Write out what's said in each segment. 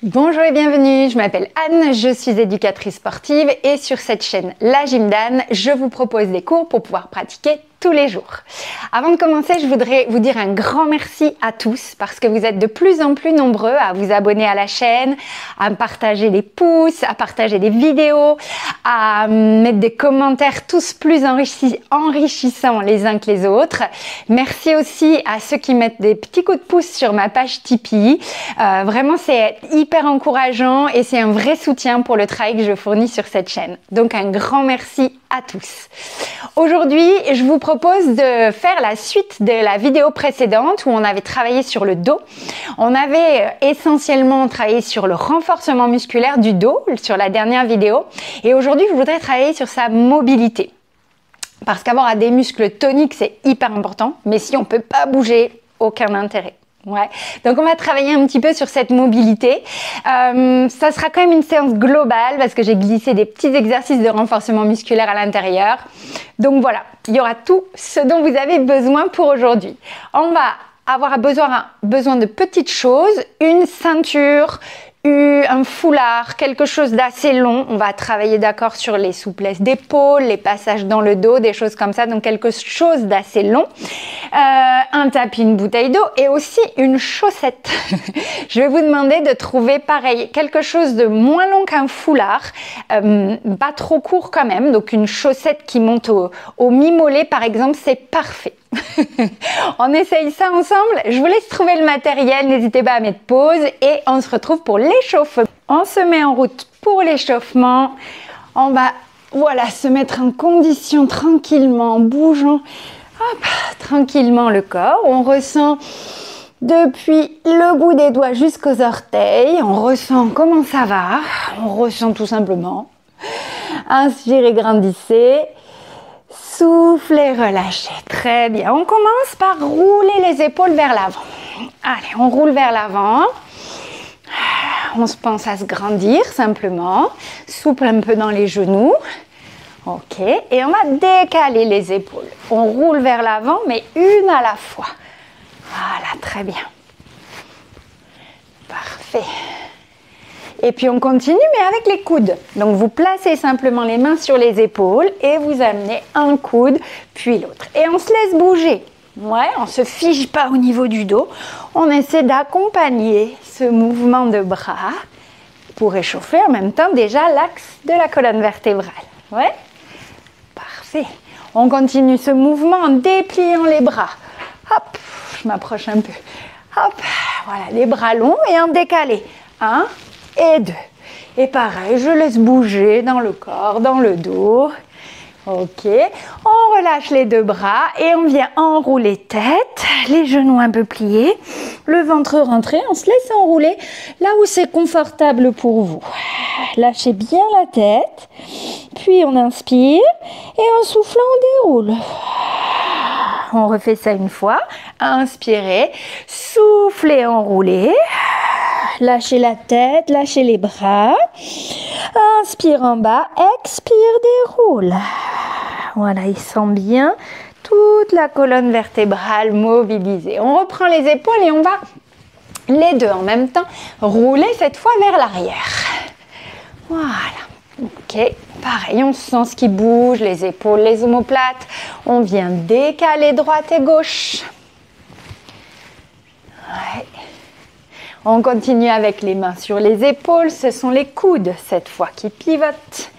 Bonjour et bienvenue, je m'appelle Anne, je suis éducatrice sportive et sur cette chaîne La Gym d'Anne, je vous propose des cours pour pouvoir pratiquer tous les jours. Avant de commencer, je voudrais vous dire un grand merci à tous parce que vous êtes de plus en plus nombreux à vous abonner à la chaîne, à me partager des pouces, à partager des vidéos, à mettre des commentaires tous plus enrichissants les uns que les autres. Merci aussi à ceux qui mettent des petits coups de pouce sur ma page Tipeee. Vraiment, c'est hyper encourageant et c'est un vrai soutien pour le travail que je fournis sur cette chaîne. Donc un grand merci à tous. Aujourd'hui, je vous propose de faire la suite de la vidéo précédente où on avait travaillé sur le dos. On avait essentiellement travaillé sur le renforcement musculaire du dos sur la dernière vidéo et aujourd'hui, je voudrais travailler sur sa mobilité. Parce qu'avoir des muscles toniques, c'est hyper important, mais si on ne peut pas bouger, aucun intérêt. Ouais. Donc on va travailler un petit peu sur cette mobilité. Ça sera quand même une séance globale parce que j'ai glissé des petits exercices de renforcement musculaire à l'intérieur. Donc voilà, il y aura tout ce dont vous avez besoin pour aujourd'hui. On va avoir besoin de petites choses, une ceinture, un foulard, quelque chose d'assez long. On va travailler d'accord sur les souplesses d'épaules, les passages dans le dos, des choses comme ça. Donc quelque chose d'assez long. Un tapis, une bouteille d'eau et aussi une chaussette. Je vais vous demander de trouver pareil, quelque chose de moins long qu'un foulard, pas trop court quand même. Donc une chaussette qui monte au mi-mollet par exemple, c'est parfait. On essaye ça ensemble. Je vous laisse trouver le matériel. N'hésitez pas à mettre pause et on se retrouve pour l'échauffement. On se met en route pour l'échauffement. On va se mettre en condition tranquillement en bougeant tranquillement le corps. On ressent depuis le bout des doigts jusqu'aux orteils. On ressent comment ça va. On ressent tout simplement. Inspirez, grandissez. Soufflez, relâchez. Très bien. On commence par rouler les épaules vers l'avant. Allez, on roule vers l'avant. On se pense à se grandir simplement. Souple un peu dans les genoux. Ok. Et on va décaler les épaules. On roule vers l'avant, mais une à la fois. Voilà, très bien. Parfait. Et puis on continue, mais avec les coudes. Donc vous placez simplement les mains sur les épaules et vous amenez un coude, puis l'autre. Et on se laisse bouger. Ouais, on ne se fige pas au niveau du dos. On essaie d'accompagner ce mouvement de bras pour échauffer en même temps déjà l'axe de la colonne vertébrale. Ouais, parfait. On continue ce mouvement en dépliant les bras. Hop, je m'approche un peu. Hop, voilà, les bras longs et en décalé. 1 et 2. Et pareil, je laisse bouger dans le corps, dans le dos. Ok. On relâche les deux bras et on vient enrouler tête, les genoux un peu pliés, le ventre rentré. On se laisse enrouler là où c'est confortable pour vous. Lâchez bien la tête. Puis on inspire et en soufflant, on déroule. On refait ça une fois. Inspirez, soufflez, enroulez. Lâchez la tête, lâchez les bras. Inspire en bas, expire, déroule. Voilà, il sent bien toute la colonne vertébrale mobilisée. On reprend les épaules et on va les deux en même temps rouler cette fois vers l'arrière. Voilà. Ok, pareil, on sent ce qui bouge, les épaules, les omoplates. On vient décaler droite et gauche. Ouais. On continue avec les mains sur les épaules. Ce sont les coudes cette fois qui pivotent,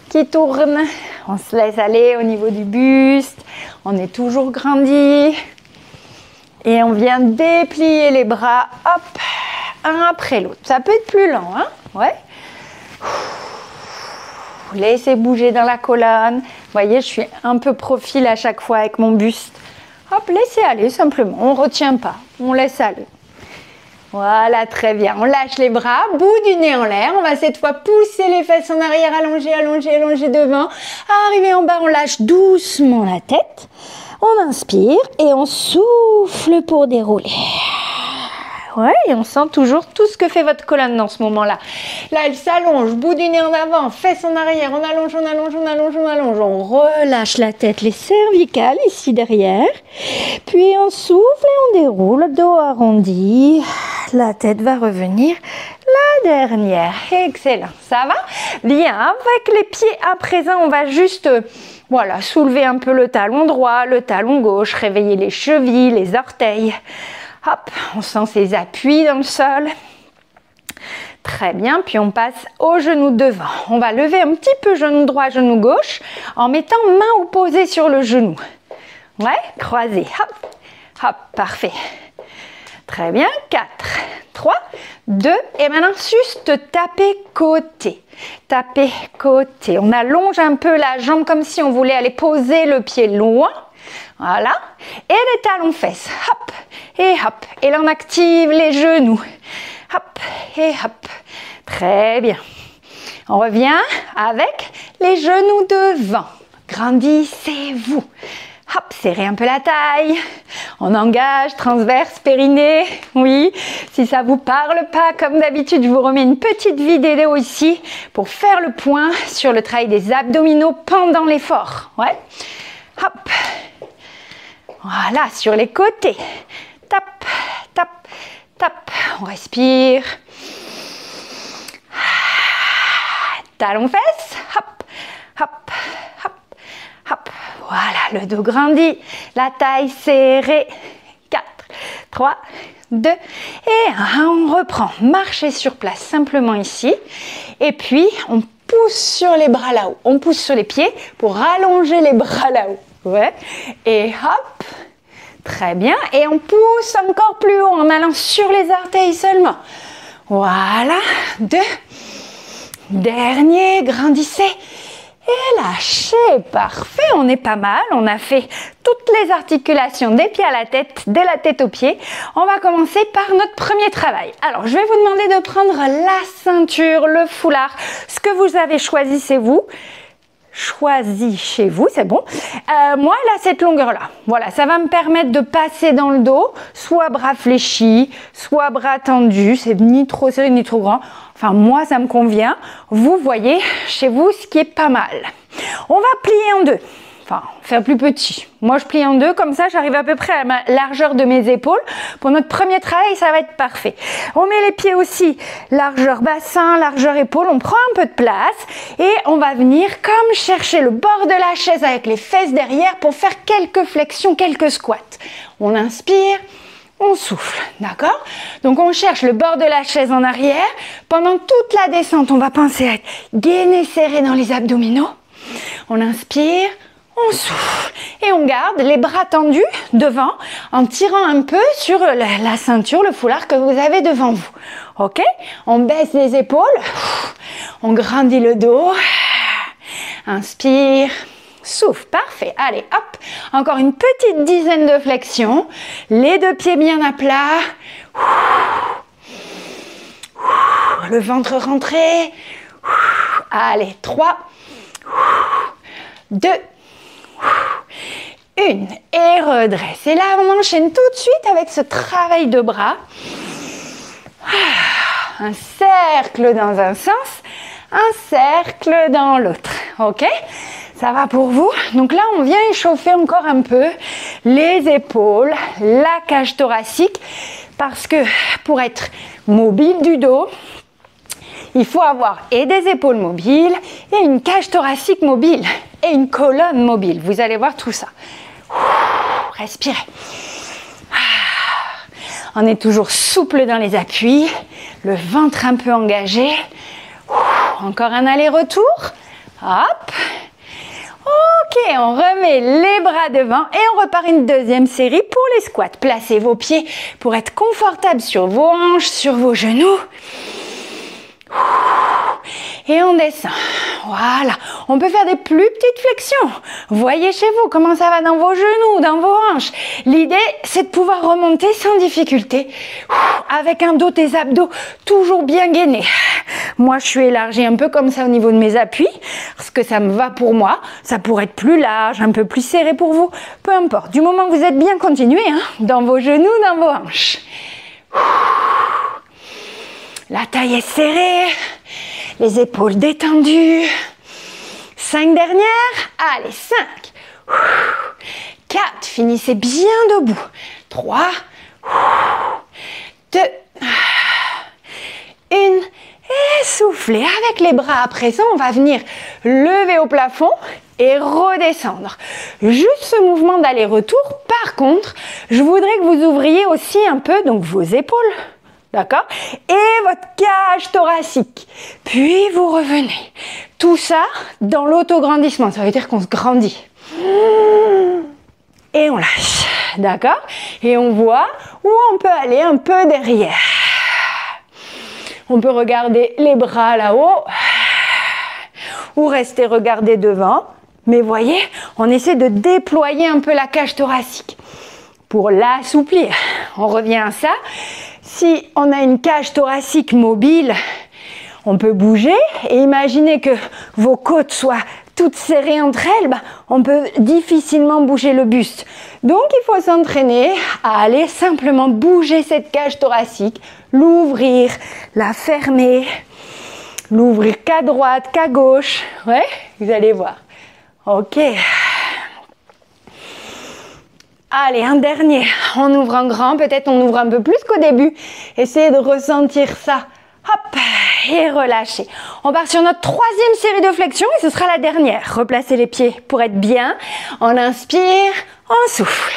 qui tournent. On se laisse aller au niveau du buste. On est toujours grandi. Et on vient déplier les bras, hop, un après l'autre. Ça peut être plus lent, hein? Ouais. Laissez bouger dans la colonne. Vous voyez, je suis un peu profil à chaque fois avec mon buste. Hop, laissez aller simplement. On ne retient pas. On laisse aller. Voilà, très bien. On lâche les bras, bout du nez en l'air. On va cette fois pousser les fesses en arrière, allonger, allonger, allonger devant. Arrivé en bas, on lâche doucement la tête. On inspire et on souffle pour dérouler. Ouais, et on sent toujours tout ce que fait votre colonne dans ce moment-là. Là, elle s'allonge, bout du nez en avant, fesses en arrière, on allonge, on allonge, on allonge, on allonge. On relâche la tête, les cervicales ici derrière. Puis on souffle et on déroule, dos arrondi. La tête va revenir là dernière. Excellent. Ça va? Bien. Avec les pieds à présent, on va juste voilà, soulever un peu le talon droit, le talon gauche, réveiller les chevilles, les orteils. Hop, on sent ces appuis dans le sol. Très bien, puis on passe au genou devant. On va lever un petit peu genou droit, genou gauche, en mettant main opposée sur le genou. Ouais, croisé. Hop, hop, parfait. Très bien, 4, 3, 2, et maintenant juste taper côté. Taper côté. On allonge un peu la jambe comme si on voulait aller poser le pied loin. Voilà. Et les talons fesses. Hop, et hop. Et là, on active les genoux. Hop, et hop. Très bien. On revient avec les genoux devant. Grandissez-vous. Hop, serrez un peu la taille. On engage, transverse, périnée. Oui, si ça vous parle pas, comme d'habitude, je vous remets une petite vidéo ici pour faire le point sur le travail des abdominaux pendant l'effort. Ouais. Hop. Voilà, sur les côtés. Tap, tap, tap. On respire. Talons fesses. Hop, hop, hop, hop. Voilà, le dos grandit, la taille serrée. 4, 3, 2 et 1. On reprend. Marcher sur place simplement ici. Et puis, on pousse sur les bras là-haut. On pousse sur les pieds pour rallonger les bras là-haut. Ouais. Et hop. Très bien. Et on pousse encore plus haut en allant sur les orteils seulement. Voilà. 2. Dernier. Grandissez. Et lâchez, parfait, on est pas mal, on a fait toutes les articulations des pieds à la tête, de la tête aux pieds. On va commencer par notre premier travail. Alors, je vais vous demander de prendre la ceinture, le foulard, ce que vous avez choisi, c'est vous. Choisi chez vous, c'est bon. Moi, elle a cette longueur-là. Voilà, ça va me permettre de passer dans le dos, soit bras fléchis, soit bras tendus. C'est ni trop serré, ni trop grand. Enfin, moi, ça me convient. Vous voyez chez vous ce qui est pas mal. On va plier en deux. Enfin, faire plus petit. Moi, je plie en deux. Comme ça, j'arrive à peu près à la largeur de mes épaules. Pour notre premier travail, ça va être parfait. On met les pieds aussi. Largeur bassin, largeur épaule. On prend un peu de place. Et on va venir comme chercher le bord de la chaise avec les fesses derrière pour faire quelques flexions, quelques squats. On inspire. On souffle, d'accord? Donc on cherche le bord de la chaise en arrière. Pendant toute la descente, on va penser à être gainé serré dans les abdominaux. On inspire, on souffle et on garde les bras tendus devant en tirant un peu sur la ceinture, le foulard que vous avez devant vous. Ok? On baisse les épaules, on grandit le dos. Inspire. Souffle, parfait. Allez, hop, encore une petite dizaine de flexions. Les deux pieds bien à plat. Le ventre rentré. Allez, 3, 2, 1. Et redresse. Et là, on enchaîne tout de suite avec ce travail de bras. Un cercle dans un sens, un cercle dans l'autre. Ok ? Ça va pour vous? Donc là, on vient échauffer encore un peu les épaules, la cage thoracique, parce que pour être mobile du dos, il faut avoir et des épaules mobiles, et une cage thoracique mobile, et une colonne mobile. Vous allez voir tout ça. Respirez. On est toujours souple dans les appuis, le ventre un peu engagé. Encore un aller-retour. Hop. Ok, on remet les bras devant et on repart une deuxième série pour les squats. Placez vos pieds pour être confortable sur vos hanches, sur vos genoux. Et on descend. Voilà. On peut faire des plus petites flexions. Voyez chez vous comment ça va dans vos genoux, dans vos hanches. L'idée, c'est de pouvoir remonter sans difficulté. Avec un dos, des abdos toujours bien gainés. Moi, je suis élargie un peu comme ça au niveau de mes appuis. Parce que ça me va pour moi. Ça pourrait être plus large, un peu plus serré pour vous. Peu importe. Du moment que vous êtes bien continué, hein, dans vos genoux, dans vos hanches. La taille est serrée, les épaules détendues. 5 dernières. Allez, 5. 4. Finissez bien debout. 3. 2. 1. soufflez avec les bras. À présent, on va venir lever au plafond et redescendre. Juste ce mouvement d'aller-retour. Par contre, je voudrais que vous ouvriez aussi un peu donc vos épaules, d'accord? Et votre cage thoracique. Puis vous revenez. Tout ça dans l'autograndissement. Ça veut dire qu'on se grandit. Et on lâche, d'accord? Et on voit où on peut aller un peu derrière. On peut regarder les bras là-haut ou rester regarder devant. Mais voyez, on essaie de déployer un peu la cage thoracique pour l'assouplir. On revient à ça. Si on a une cage thoracique mobile, on peut bouger et imaginez que vos côtes soient toutes serrées entre elles, on peut difficilement bouger le buste. Donc il faut s'entraîner à aller simplement bouger cette cage thoracique, l'ouvrir, la fermer, l'ouvrir qu'à droite, qu'à gauche. Ouais, vous allez voir. Ok. Allez, un dernier. On ouvre en grand, peut-être on ouvre un peu plus qu'au début. Essayez de ressentir ça. Hop, et relâchez. On part sur notre troisième série de flexions et ce sera la dernière. Replacez les pieds pour être bien. On inspire, on souffle.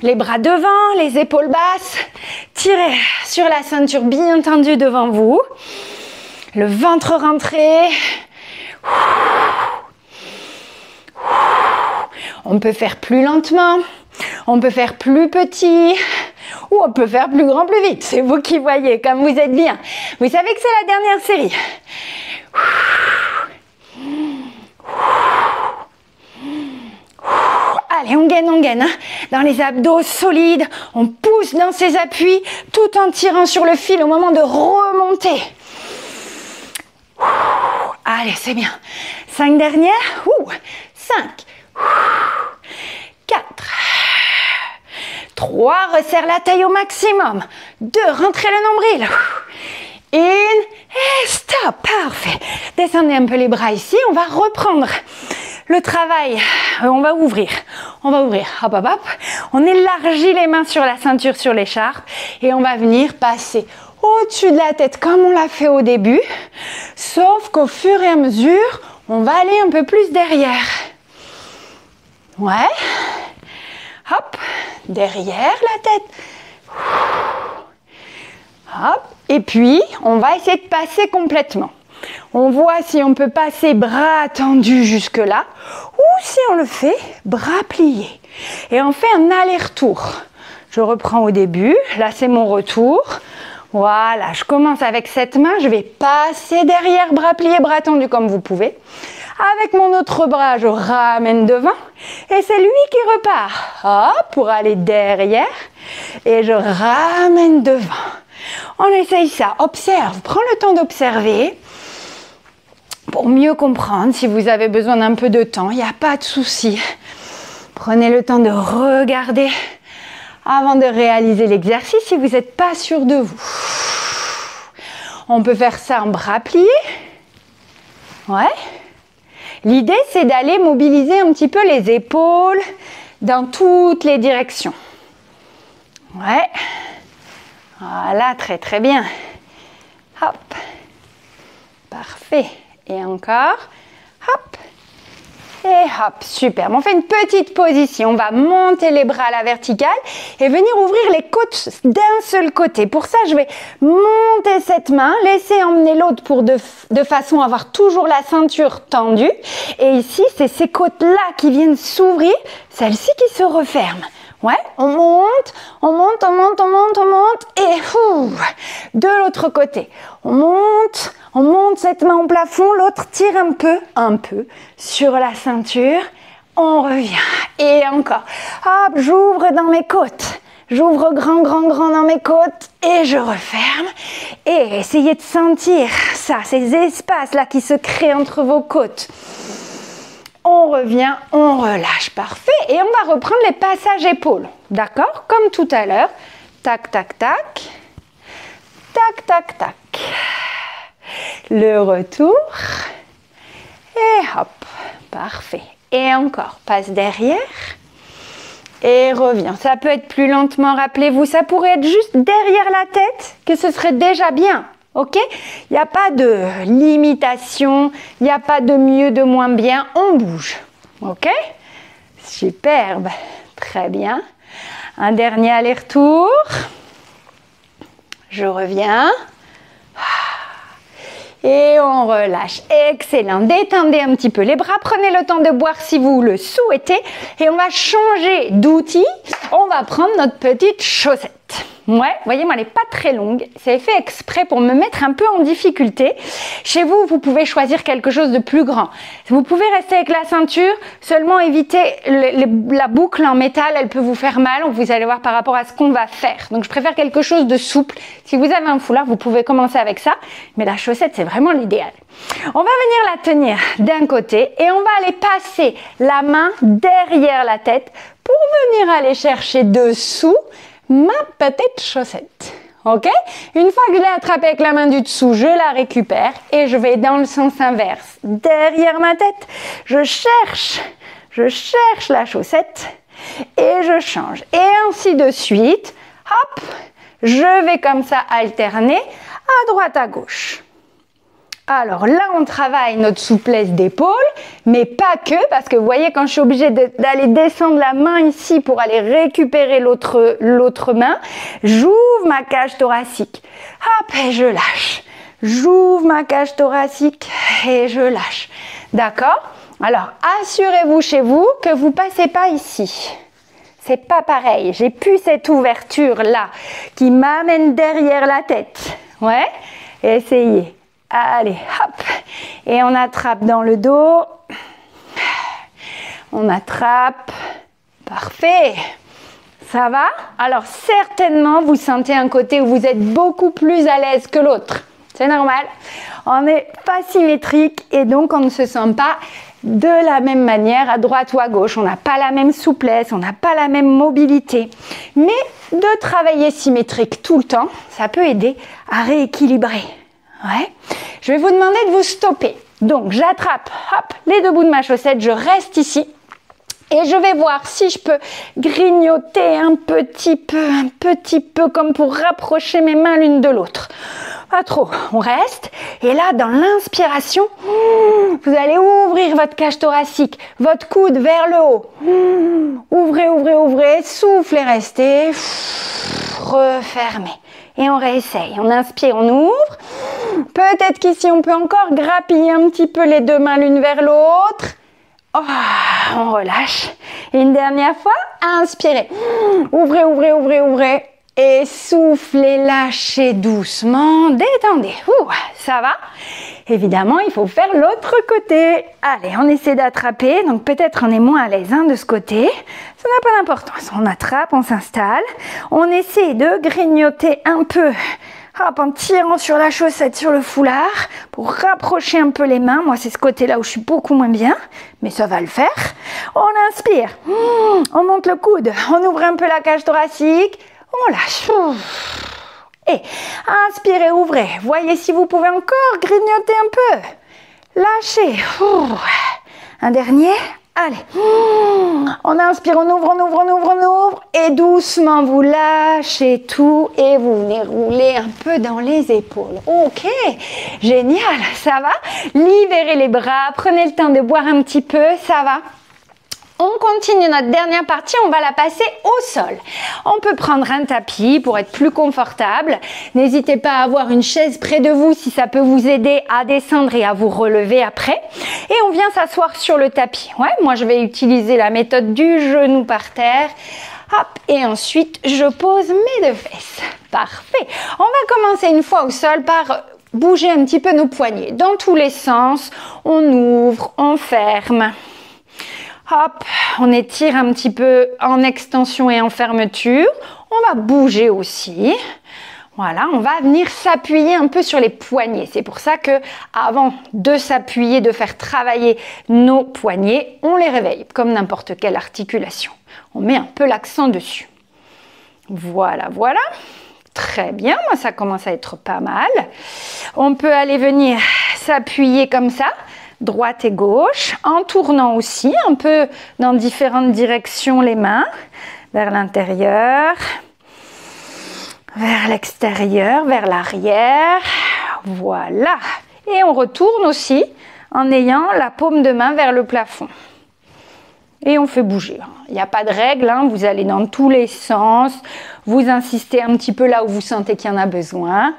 Les bras devant, les épaules basses. Tirez sur la ceinture bien tendue devant vous. Le ventre rentré. On peut faire plus lentement, on peut faire plus petit ou on peut faire plus grand, plus vite. C'est vous qui voyez, comme vous êtes bien. Vous savez que c'est la dernière série. Allez, on gaine, hein. Dans les abdos solides. On pousse dans ses appuis tout en tirant sur le fil au moment de remonter. Allez, c'est bien. 5 dernières. 5. 4. 3. Resserre la taille au maximum. 2. Rentrez le nombril. 1. Et stop. Parfait. Descendez un peu les bras ici. On va reprendre le travail. On va ouvrir. Hop, hop, hop. On élargit les mains sur la ceinture, sur l'écharpe. Et on va venir passer au-dessus de la tête comme on l'a fait au début. Sauf qu'au fur et à mesure, on va aller un peu plus derrière. Ouais. Hop. Derrière la tête. Hop. Et puis, on va essayer de passer complètement. On voit si on peut passer bras tendus jusque là ou si on le fait bras pliés. Et on fait un aller-retour. Je reprends au début. Là, c'est mon retour. Voilà, je commence avec cette main. Je vais passer derrière, bras pliés, bras tendus comme vous pouvez. Avec mon autre bras, je ramène devant. Et c'est lui qui repart. Hop, pour aller derrière. Et je ramène devant. On essaye ça. Observe. Prends le temps d'observer. Pour mieux comprendre, si vous avez besoin d'un peu de temps, il n'y a pas de souci. Prenez le temps de regarder avant de réaliser l'exercice si vous n'êtes pas sûr de vous. On peut faire ça en bras pliés. Ouais. L'idée, c'est d'aller mobiliser un petit peu les épaules dans toutes les directions. Ouais. Voilà, très très bien. Hop. Parfait. Et encore. Hop. Et hop, super. On fait une petite position. On va monter les bras à la verticale et venir ouvrir les côtes d'un seul côté. Pour ça, je vais monter cette main, laisser emmener l'autre pour de façon à avoir toujours la ceinture tendue. Et ici, c'est ces côtes-là qui viennent s'ouvrir, celles-ci qui se referment. Ouais, on monte, on monte, on monte, on monte, on monte et de l'autre côté. On monte cette main au plafond, l'autre tire un peu sur la ceinture. On revient et encore. Hop, j'ouvre dans mes côtes. J'ouvre grand dans mes côtes et je referme. Et essayez de sentir ça, ces espaces-là qui se créent entre vos côtes. On revient, on relâche, parfait. Et on va reprendre les passages épaules, d'accord? Comme tout à l'heure. Tac, tac, tac. Tac, tac, tac. Le retour. Et hop, parfait. Et encore, passe derrière. Et revient. Ça peut être plus lentement, rappelez-vous, ça pourrait être juste derrière la tête, que ce serait déjà bien. Ok? Il n'y a pas de limitation, il n'y a pas de mieux, de moins bien, on bouge. Ok? Superbe, très bien. Un dernier aller-retour. Je reviens. Et on relâche. Excellent. Détendez un petit peu les bras. Prenez le temps de boire si vous le souhaitez. Et on va changer d'outil. On va prendre notre petite chaussette. Ouais, vous voyez, moi, elle n'est pas très longue. C'est fait exprès pour me mettre un peu en difficulté. Chez vous, vous pouvez choisir quelque chose de plus grand. Vous pouvez rester avec la ceinture, seulement éviter la boucle en métal, elle peut vous faire mal. Vous allez voir par rapport à ce qu'on va faire. Donc, je préfère quelque chose de souple. Si vous avez un foulard, vous pouvez commencer avec ça. Mais la chaussette, c'est vraiment l'idéal. On va venir la tenir d'un côté et on va aller passer la main derrière la tête pour venir aller chercher dessous ma petite chaussette. Ok? Une fois que je l'ai attrapée avec la main du dessous, je la récupère et je vais dans le sens inverse. Derrière ma tête, je cherche la chaussette et je change. Et ainsi de suite. Hop! Je vais comme ça alterner à droite, à gauche. Alors là, on travaille notre souplesse d'épaule, mais pas que, parce que vous voyez, quand je suis obligée d'aller descendre la main ici pour aller récupérer l'autre main, j'ouvre ma cage thoracique. Hop, et je lâche. J'ouvre ma cage thoracique et je lâche. D'accord? Alors, assurez-vous chez vous que vous ne passez pas ici. C'est pas pareil. J'ai plus cette ouverture là qui m'amène derrière la tête. Ouais? Essayez. Allez, hop, et on attrape dans le dos, on attrape, parfait, ça va? Alors certainement, vous sentez un côté où vous êtes beaucoup plus à l'aise que l'autre, c'est normal, on n'est pas symétrique et donc on ne se sent pas de la même manière à droite ou à gauche, on n'a pas la même souplesse, on n'a pas la même mobilité, mais de travailler symétrique tout le temps, ça peut aider à rééquilibrer. Ouais. Je vais vous demander de vous stopper. Donc, j'attrape les deux bouts de ma chaussette, je reste ici et je vais voir si je peux grignoter un petit peu comme pour rapprocher mes mains l'une de l'autre. Pas trop, on reste. Et là, dans l'inspiration, vous allez ouvrir votre cage thoracique, votre coude vers le haut. Ouvrez, ouvrez, ouvrez, soufflez, restez. Refermez. Et on réessaye. On inspire, on ouvre. Peut-être qu'ici, on peut encore grappiller un petit peu les deux mains l'une vers l'autre. Oh, on relâche. Et une dernière fois, inspirez. Ouvrez, ouvrez, ouvrez, ouvrez. Et soufflez, lâchez doucement. Détendez. Ça va? Évidemment, il faut faire l'autre côté. Allez, on essaie d'attraper. Donc peut-être on est moins à l'aise de ce côté. Ça n'a pas d'importance. On attrape, on s'installe. On essaie de grignoter un peu. Hop, en tirant sur la chaussette, sur le foulard, pour rapprocher un peu les mains. Moi, c'est ce côté-là où je suis beaucoup moins bien, mais ça va le faire. On inspire, on monte le coude, on ouvre un peu la cage thoracique, on lâche. Et inspirez, ouvrez. Voyez si vous pouvez encore grignoter un peu. Lâchez. Un dernier. Allez, on inspire, on ouvre, on ouvre, on ouvre, on ouvre et doucement vous lâchez tout et vous venez rouler un peu dans les épaules. Ok, génial, ça va? Libérez les bras, prenez le temps de boire un petit peu, ça va? On continue notre dernière partie, on va la passer au sol. On peut prendre un tapis pour être plus confortable. N'hésitez pas à avoir une chaise près de vous si ça peut vous aider à descendre et à vous relever après. Et on vient s'asseoir sur le tapis. Ouais, moi je vais utiliser la méthode du genou par terre. Hop, et ensuite je pose mes deux fesses. Parfait. On va commencer une fois au sol par bouger un petit peu nos poignets. Dans tous les sens, on ouvre, on ferme. Hop, on étire un petit peu en extension et en fermeture. On va bouger aussi. Voilà, on va venir s'appuyer un peu sur les poignets. C'est pour ça que avant de s'appuyer, de faire travailler nos poignets, on les réveille comme n'importe quelle articulation. On met un peu l'accent dessus. Voilà, voilà. Très bien, moi ça commence à être pas mal. On peut aller venir s'appuyer comme ça. Droite et gauche, en tournant aussi un peu dans différentes directions les mains, vers l'intérieur, vers l'extérieur, vers l'arrière. Voilà. Et on retourne aussi en ayant la paume de main vers le plafond. Et on fait bouger. Il n'y a pas de règle, hein. Vous allez dans tous les sens. Vous insistez un petit peu là où vous sentez qu'il y en a besoin.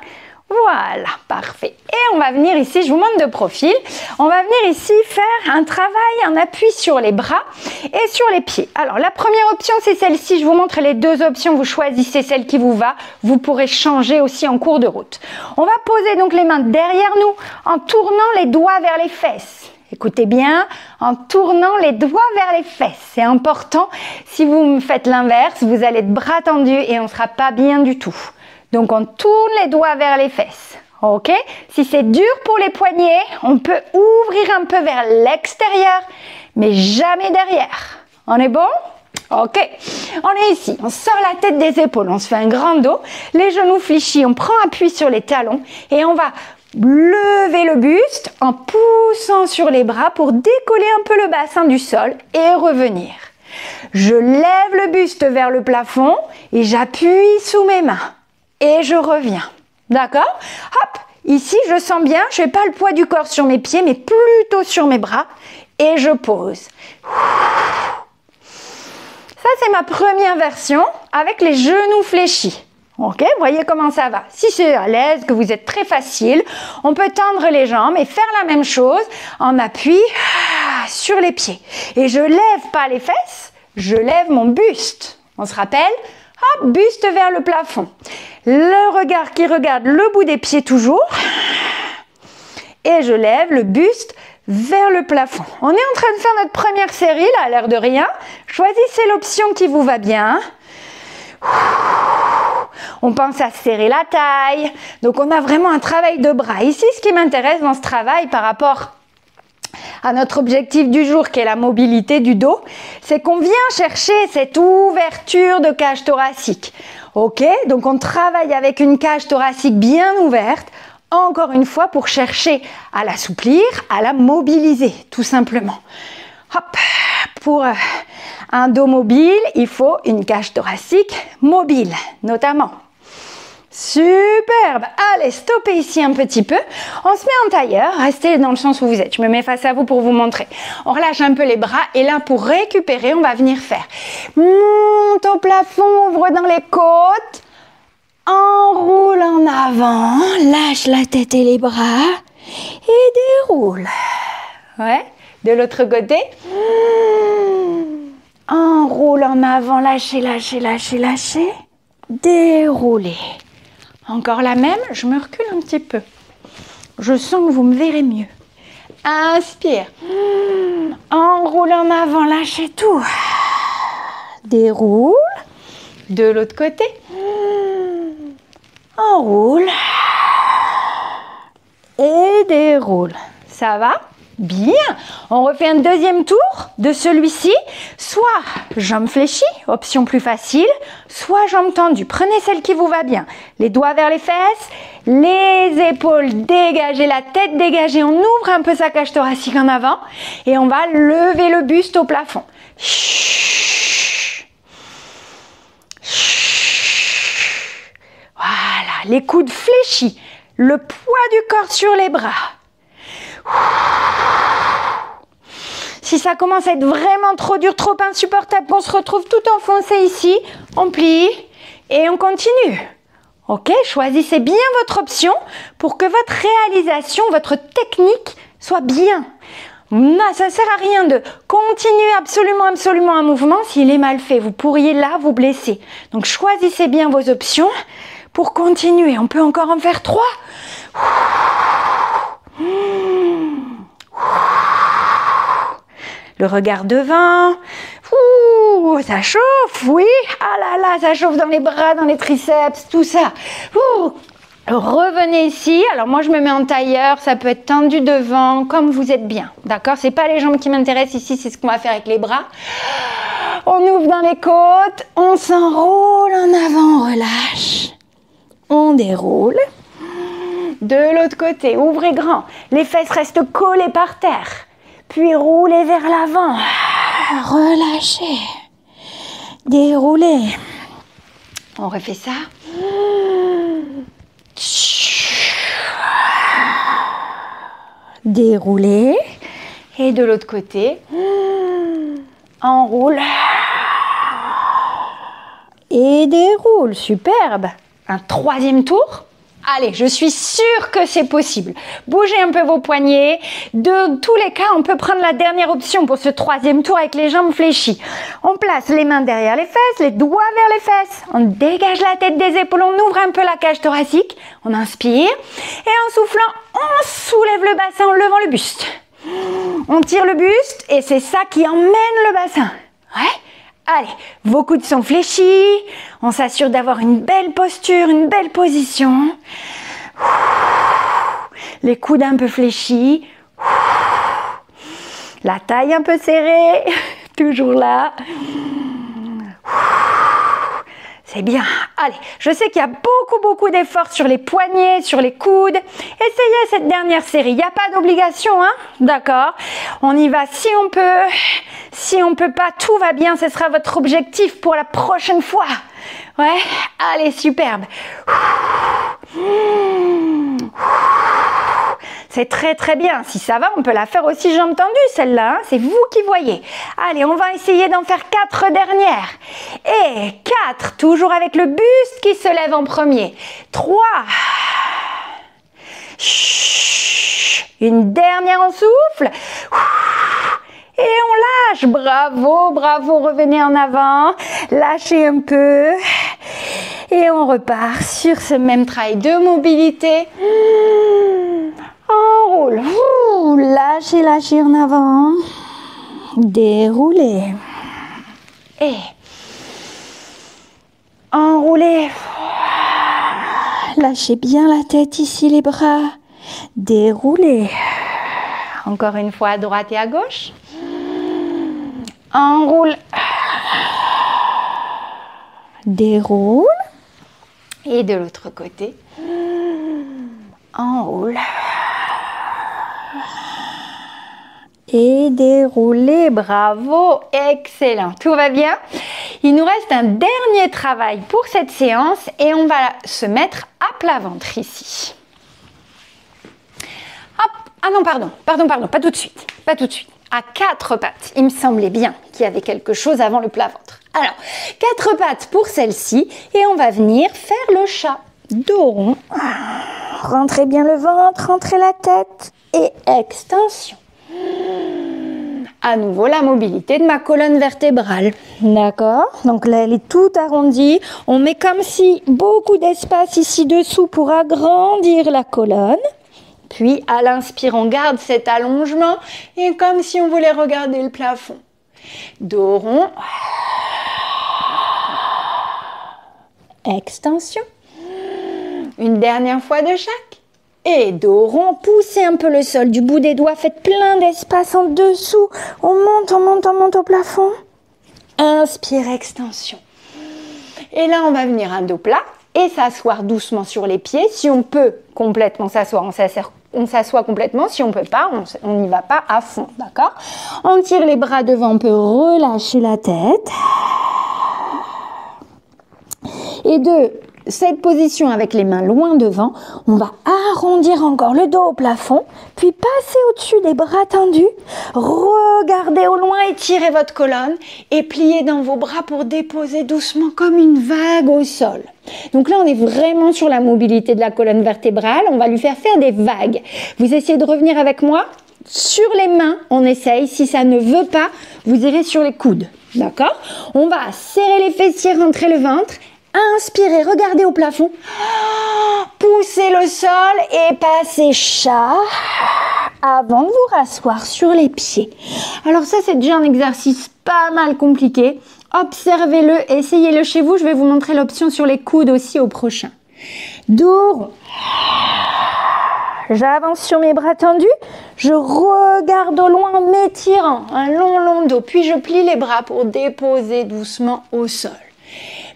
Voilà, parfait. Et on va venir ici, je vous montre de profil, on va venir ici faire un travail, un appui sur les bras et sur les pieds. Alors, la première option, c'est celle-ci. Je vous montre les deux options. Vous choisissez celle qui vous va. Vous pourrez changer aussi en cours de route. On va poser donc les mains derrière nous en tournant les doigts vers les fesses. Écoutez bien, en tournant les doigts vers les fesses. C'est important. Si vous me faites l'inverse, vous allez être bras tendus et on ne sera pas bien du tout. Donc, on tourne les doigts vers les fesses. Ok? Si c'est dur pour les poignets, on peut ouvrir un peu vers l'extérieur, mais jamais derrière. On est bon? Ok. On est ici. On sort la tête des épaules. On se fait un grand dos. Les genoux fléchis. On prend appui sur les talons et on va lever le buste en poussant sur les bras pour décoller un peu le bassin du sol et revenir. Je lève le buste vers le plafond et j'appuie sous mes mains. Et je reviens. D'accord? Hop, ici, je sens bien, je n'ai pas le poids du corps sur mes pieds, mais plutôt sur mes bras. Et je pose. Ça, c'est ma première version avec les genoux fléchis. Ok, voyez comment ça va. Si c'est à l'aise, que vous êtes très facile, on peut tendre les jambes et faire la même chose en appui sur les pieds. Et je lève pas les fesses, je lève mon buste. On se rappelle? Hop, buste vers le plafond. Le regard qui regarde le bout des pieds toujours. Et je lève le buste vers le plafond. On est en train de faire notre première série, là, à l'air de rien. Choisissez l'option qui vous va bien. On pense à serrer la taille. Donc, on a vraiment un travail de bras. Ici, ce qui m'intéresse dans ce travail par rapport à notre objectif du jour qui est la mobilité du dos, c'est qu'on vient chercher cette ouverture de cage thoracique. Ok, donc on travaille avec une cage thoracique bien ouverte, encore une fois pour chercher à l'assouplir, à la mobiliser, tout simplement. Hop, pour un dos mobile, il faut une cage thoracique mobile, notamment. Superbe. Allez, stoppez ici un petit peu. On se met en tailleur. Restez dans le sens où vous êtes. Je me mets face à vous pour vous montrer. On relâche un peu les bras. Et là, pour récupérer, on va venir faire monte au plafond, ouvre dans les côtes. Enroule en avant. Lâche la tête et les bras. Et déroule. Ouais. De l'autre côté. Enroule en avant. Lâchez, lâchez, lâchez, lâchez. Déroulez. Encore la même, je me recule un petit peu. Je sens que vous me verrez mieux. Inspire. Enroule en avant, lâchez tout. Déroule. De l'autre côté. Enroule. Et déroule. Ça va? Bien. On refait un deuxième tour de celui-ci. Soit jambes fléchies, option plus facile, soit jambes tendues. Prenez celle qui vous va bien. Les doigts vers les fesses, les épaules dégagées, la tête dégagée. On ouvre un peu sa cage thoracique en avant et on va lever le buste au plafond. Voilà, les coudes fléchis, le poids du corps sur les bras. Si ça commence à être vraiment trop dur, trop insupportable, qu'on se retrouve tout enfoncé ici, on plie et on continue. Ok, choisissez bien votre option pour que votre réalisation, votre technique soit bien. Non, ça ne sert à rien de continuer absolument un mouvement s'il est mal fait. Vous pourriez là vous blesser. Donc choisissez bien vos options pour continuer. On peut encore en faire 3. Le regard devant. Ouh, ça chauffe, oui. Ah là là, ça chauffe dans les bras, dans les triceps, tout ça. Ouh. Revenez ici. Alors moi, je me mets en tailleur. Ça peut être tendu devant, comme vous êtes bien. D'accord? C'est pas les jambes qui m'intéressent ici, c'est ce qu'on va faire avec les bras. On ouvre dans les côtes. On s'enroule en avant, on relâche. On déroule. De l'autre côté, ouvrez grand. Les fesses restent collées par terre. Puis roulez vers l'avant. Relâchez. Déroulez. On refait ça. déroulez. Et de l'autre côté, enroule. Et déroule, superbe. Un troisième tour. Allez, je suis sûre que c'est possible. Bougez un peu vos poignets. De tous les cas, on peut prendre la dernière option pour ce troisième tour avec les jambes fléchies. On place les mains derrière les fesses, les doigts vers les fesses. On dégage la tête des épaules, on ouvre un peu la cage thoracique. On inspire. Et en soufflant, on soulève le bassin en levant le buste. On tire le buste et c'est ça qui emmène le bassin. Ouais. Allez, vos coudes sont fléchis, on s'assure d'avoir une belle posture, une belle position. Les coudes un peu fléchis. La taille un peu serrée, toujours là. C'est bien. Allez, je sais qu'il y a beaucoup d'efforts sur les poignets, sur les coudes. Essayez cette dernière série. Il n'y a pas d'obligation, hein? D'accord? On y va si on peut. Si on ne peut pas, tout va bien. Ce sera votre objectif pour la prochaine fois. Ouais? Allez, superbe. C'est très bien. Si ça va, on peut la faire aussi jambes tendues, celle-là. Hein? C'est vous qui voyez. Allez, on va essayer d'en faire 4 dernières. Et 4, toujours avec le buste qui se lève en premier. 3. Une dernière en souffle. Et on lâche. Bravo. Revenez en avant. Lâchez un peu. Et on repart sur ce même travail de mobilité. Enroule. Lâchez en avant. Déroulez. Et enroulez. Lâchez bien la tête ici, les bras. Déroulez. Encore une fois à droite et à gauche. Enroule. Déroule. Et de l'autre côté. Enroule. Et déroulez. Bravo. Excellent. Tout va bien? Il nous reste un dernier travail pour cette séance et on va se mettre à plat ventre ici. Hop. Ah non, pardon, pas tout de suite. À 4 pattes. Il me semblait bien qu'il y avait quelque chose avant le plat ventre. Alors, 4 pattes pour celle-ci et on va venir faire le chat. Dos rond. Rentrez bien le ventre, rentrez la tête et extension. À nouveau, la mobilité de ma colonne vertébrale. D'accord? Donc là, elle est toute arrondie. On met comme si beaucoup d'espace ici dessous pour agrandir la colonne. Puis, à l'inspire, on garde cet allongement et comme si on voulait regarder le plafond. Dos rond. Extension. Une dernière fois de chaque. Et dos rond, poussez un peu le sol du bout des doigts, faites plein d'espace en dessous. On monte au plafond. Inspire, extension. Et là, on va venir un dos plat et s'asseoir doucement sur les pieds. Si on peut complètement s'asseoir, on s'assoit complètement. Si on ne peut pas, on n'y va pas à fond. D'accord? On tire les bras devant, on peut relâcher la tête. Et de cette position avec les mains loin devant, on va arrondir encore le dos au plafond, puis passer au-dessus des bras tendus, regardez au loin, étirez votre colonne et pliez dans vos bras pour déposer doucement comme une vague au sol. Donc là, on est vraiment sur la mobilité de la colonne vertébrale, on va lui faire des vagues. Vous essayez de revenir avec moi, sur les mains, on essaye, si ça ne veut pas, vous irez sur les coudes, d'accord? On va serrer les fessiers, rentrer le ventre. Inspirez, regardez au plafond, poussez le sol et passez chat avant de vous rasseoir sur les pieds. Alors ça, c'est déjà un exercice pas mal compliqué. Observez-le, essayez-le chez vous. Je vais vous montrer l'option sur les coudes aussi au prochain. Dos rond. J'avance sur mes bras tendus. Je regarde au loin en m'étirant un long dos. Puis je plie les bras pour déposer doucement au sol.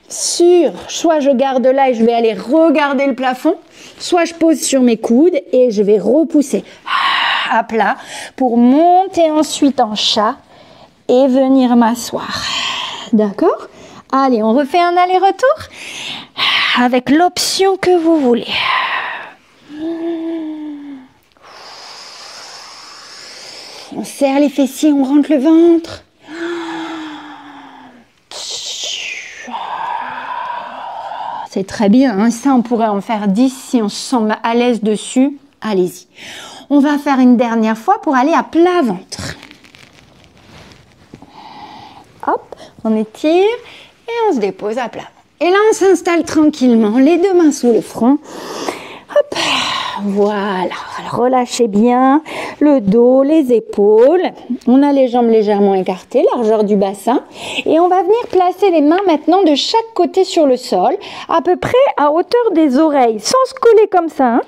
Soit je garde là et je vais aller regarder le plafond, soit je pose sur mes coudes et je vais repousser à plat pour monter ensuite en chat et venir m'asseoir. D'accord? Allez, on refait un aller-retour avec l'option que vous voulez. serre les fessiers, on rentre le ventre. C'est très bien, hein? Ça on pourrait en faire 10 si on se sent à l'aise dessus. Allez-y. On va faire une dernière fois pour aller à plat ventre. Hop, on étire et on se dépose à plat. Et là on s'installe tranquillement, les deux mains sous le front. Hop, voilà. Alors, relâchez bien le dos, les épaules. On a les jambes légèrement écartées, largeur du bassin. Et on va venir placer les mains maintenant de chaque côté sur le sol, à peu près à hauteur des oreilles, sans se coller comme ça, hein.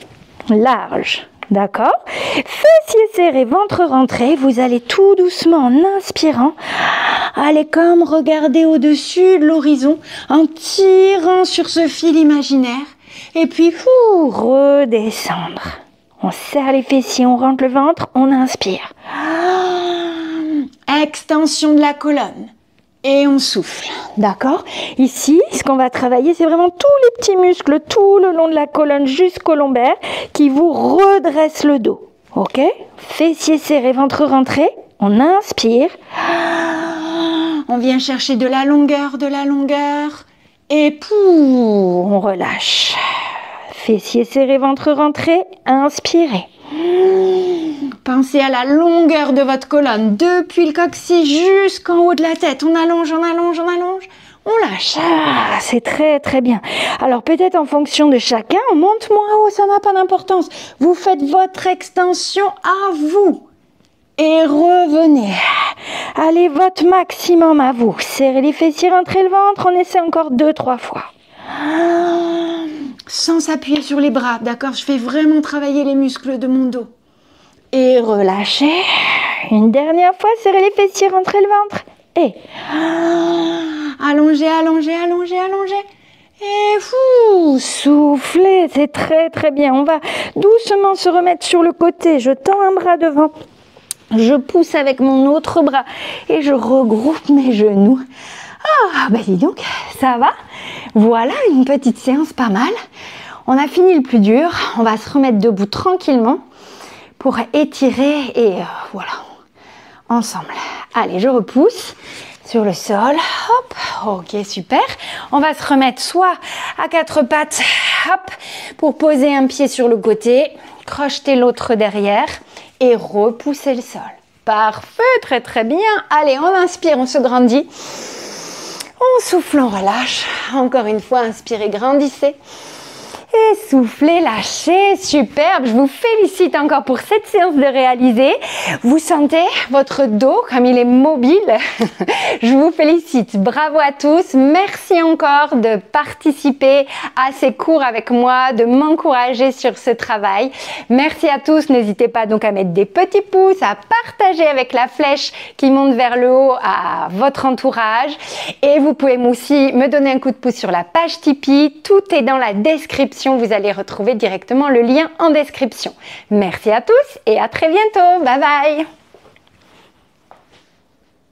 Large. D'accord? Fessiers serrés, ventre rentré. Vous allez tout doucement en inspirant. Allez comme regarder au-dessus de l'horizon en tirant sur ce fil imaginaire. Et puis, redescendre. On serre les fessiers, on rentre le ventre, on inspire. Extension de la colonne. Et on souffle. D'accord? Ici, ce qu'on va travailler, c'est vraiment tous les petits muscles tout le long de la colonne jusqu'au lombaire qui vous redressent le dos. Ok? Fessiers serrés, ventre rentré. On inspire. On vient chercher de la longueur. Et on relâche. Fessiers serrés, ventre rentré. Inspirez. Pensez à la longueur de votre colonne, depuis le coccyx jusqu'en haut de la tête. On allonge, on lâche. Ah, c'est très très bien. Alors peut-être en fonction de chacun, on monte moins haut, ça n'a pas d'importance. Vous faites votre extension à vous. Et revenez. Allez, votre maximum à vous. Serrez les fessiers, rentrez le ventre. On essaie encore 2-3 fois. Sans s'appuyer sur les bras, d'accord? Je fais vraiment travailler les muscles de mon dos. Et relâchez. Une dernière fois, serrez les fessiers, rentrez le ventre. Et allongez. Et soufflez. C'est très très bien. On va doucement se remettre sur le côté. Je tends un bras devant. Je pousse avec mon autre bras. Et je regroupe mes genoux. Ah, ben dis donc, ça va. Voilà, une petite séance pas mal. On a fini le plus dur. On va se remettre debout tranquillement pour étirer et voilà, ensemble. Allez, je repousse sur le sol. Hop, ok, super. On va se remettre soit à 4 pattes, hop, pour poser un pied sur le côté, crocheter l'autre derrière et repousser le sol. Parfait, très très bien. Allez, on inspire, on se grandit. On souffle, on relâche. Encore une fois, inspirez, grandissez. Et soufflez, lâchez, superbe. Je vous félicite encore pour cette séance de réaliser. Vous sentez votre dos comme il est mobile. Je vous félicite. Bravo à tous. Merci encore de participer à ces cours avec moi, de m'encourager sur ce travail. Merci à tous. N'hésitez pas donc à mettre des petits pouces, à partager avec la flèche qui monte vers le haut à votre entourage. Et vous pouvez aussi me donner un coup de pouce sur la page Tipeee. Tout est dans la description. Vous allez retrouver directement le lien en description. Merci à tous et à très bientôt. Bye bye.